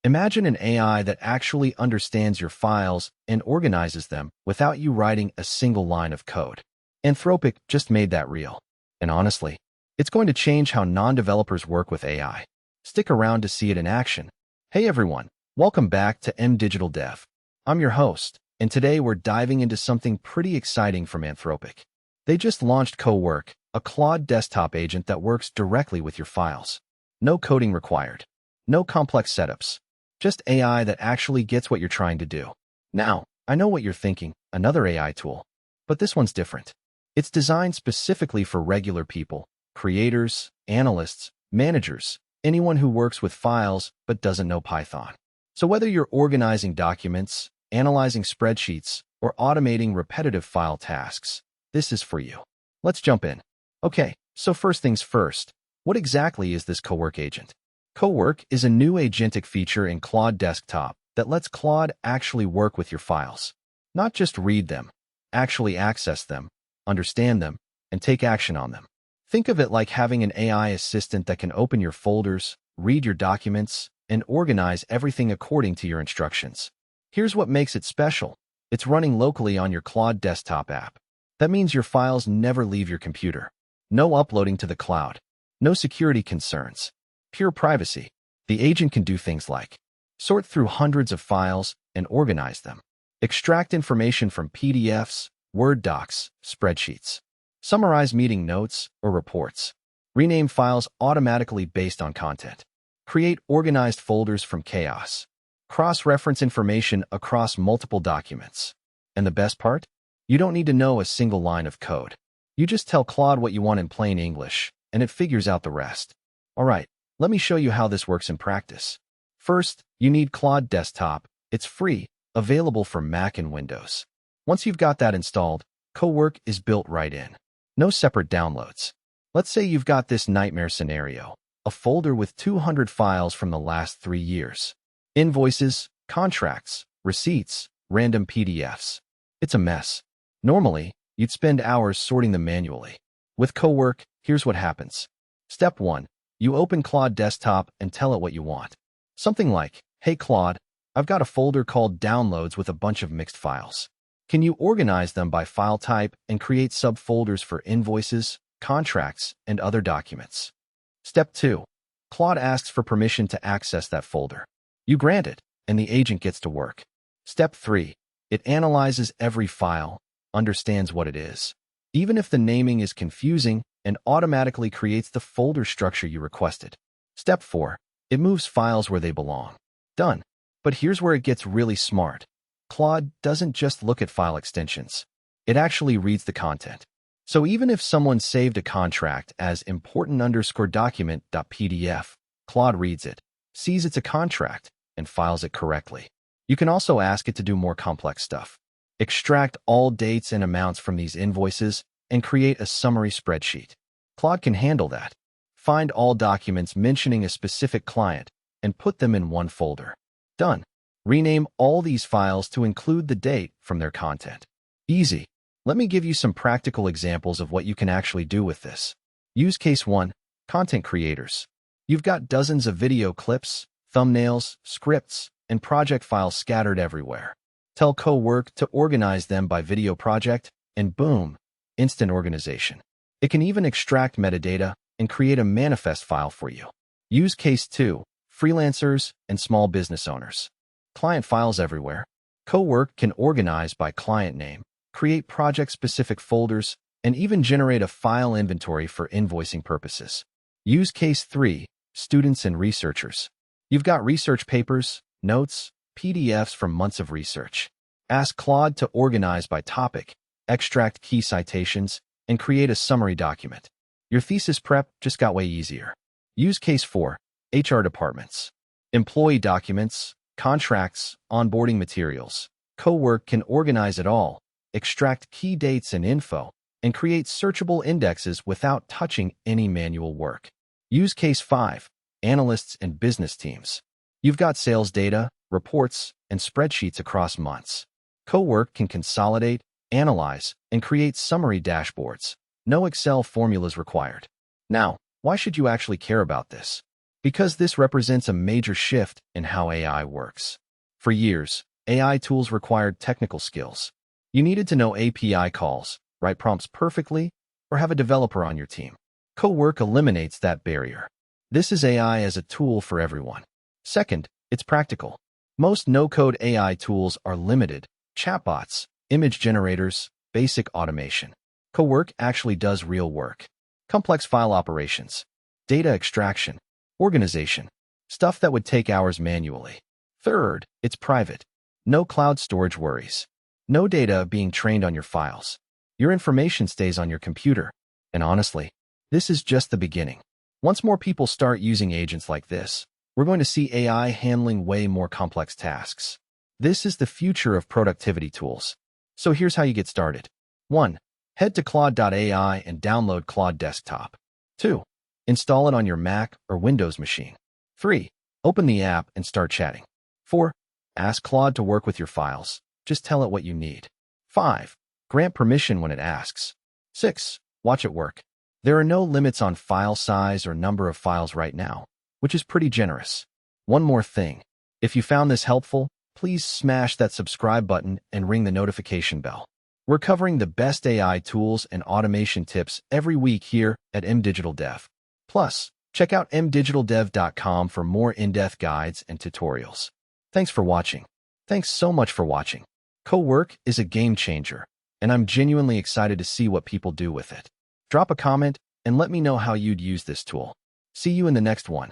Imagine an AI that actually understands your files and organizes them without you writing a single line of code. Anthropic just made that real. And honestly, it's going to change how non-developers work with AI. Stick around to see it in action. Hey everyone, welcome back to MDigitalDev. I'm your host, and today we're diving into something pretty exciting from Anthropic. They just launched Cowork, a Claude Desktop agent that works directly with your files. No coding required. No complex setups. Just AI that actually gets what you're trying to do. Now, I know what you're thinking, another AI tool. But this one's different. It's designed specifically for regular people, creators, analysts, managers, anyone who works with files but doesn't know Python. So whether you're organizing documents, analyzing spreadsheets, or automating repetitive file tasks, this is for you. Let's jump in. Okay, so first things first, what exactly is this Cowork agent? Cowork is a new agentic feature in Claude Desktop that lets Claude actually work with your files. Not just read them, actually access them, understand them, and take action on them. Think of it like having an AI assistant that can open your folders, read your documents, and organize everything according to your instructions. Here's what makes it special. It's running locally on your Claude Desktop app. That means your files never leave your computer. No uploading to the cloud. No security concerns. Pure privacy. The agent can do things like sort through hundreds of files and organize them. Extract information from PDFs, Word docs, spreadsheets. Summarize meeting notes or reports. Rename files automatically based on content. Create organized folders from chaos. Cross-reference information across multiple documents. And the best part? You don't need to know a single line of code. You just tell Claude what you want in plain English, and it figures out the rest. All right, let me show you how this works in practice. First, you need Claude Desktop. It's free, available for Mac and Windows. Once you've got that installed, Cowork is built right in. No separate downloads. Let's say you've got this nightmare scenario, a folder with 200 files from the last 3 years. Invoices, contracts, receipts, random PDFs. It's a mess. Normally, you'd spend hours sorting them manually. With Cowork, here's what happens. Step 1. You open Claude Desktop and tell it what you want. Something like, hey Claude, I've got a folder called Downloads with a bunch of mixed files. Can you organize them by file type and create subfolders for invoices, contracts, and other documents? Step 2. Claude asks for permission to access that folder. You grant it, and the agent gets to work. Step 3. It analyzes every file, understands what it is, even if the naming is confusing, and automatically creates the folder structure you requested. Step 4. It moves files where they belong. Done. But here's where it gets really smart. Claude doesn't just look at file extensions. It actually reads the content. So even if someone saved a contract as important_document.pdf, Claude reads it, sees it's a contract, and files it correctly. You can also ask it to do more complex stuff. Extract all dates and amounts from these invoices and create a summary spreadsheet. Claude can handle that. Find all documents mentioning a specific client and put them in one folder. Done. Rename all these files to include the date from their content. Easy. Let me give you some practical examples of what you can actually do with this. Use case 1, content creators. You've got dozens of video clips, thumbnails, scripts, and project files scattered everywhere. Tell Cowork to organize them by video project, and boom, instant organization. It can even extract metadata and create a manifest file for you. Use case 2, freelancers and small business owners. Client files everywhere. Cowork can organize by client name, create project-specific folders, and even generate a file inventory for invoicing purposes. Use case 3, students and researchers. You've got research papers, notes, PDFs from months of research. Ask Claude to organize by topic, extract key citations, and create a summary document. Your thesis prep just got way easier. Use case 4, HR departments. Employee documents, contracts, onboarding materials. Cowork can organize it all, extract key dates and info, and create searchable indexes without touching any manual work. Use case 5, analysts and business teams. You've got sales data, reports, and spreadsheets across months. Cowork can consolidate, analyze, and create summary dashboards. No Excel formulas required. Now, why should you actually care about this? because this represents a major shift in how AI works. For years, AI tools required technical skills. You needed to know API calls, write prompts perfectly, or have a developer on your team. Cowork eliminates that barrier. This is AI as a tool for everyone. Second, it's practical. Most no-code AI tools are limited: chatbots, image generators, basic automation. Cowork actually does real work. Complex file operations, data extraction, organization, stuff that would take hours manually. Third, it's private. No cloud storage worries. No data being trained on your files. Your information stays on your computer. And honestly, this is just the beginning. Once more people start using agents like this, we're going to see AI handling way more complex tasks. This is the future of productivity tools. So here's how you get started. 1. Head to Claude.ai and download Claude Desktop. 2. Install it on your Mac or Windows machine. 3. Open the app and start chatting. 4. Ask Claude to work with your files. Just tell it what you need. 5. Grant permission when it asks. 6. Watch it work. There are no limits on file size or number of files right now, which is pretty generous. One more thing. If you found this helpful, please smash that subscribe button and ring the notification bell. We're covering the best AI tools and automation tips every week here at MDigitalDev. Plus, check out MDigitalDev.com for more in-depth guides and tutorials. Thanks for watching. Thanks so much for watching. Cowork is a game changer, and I'm genuinely excited to see what people do with it. Drop a comment and let me know how you'd use this tool. See you in the next one.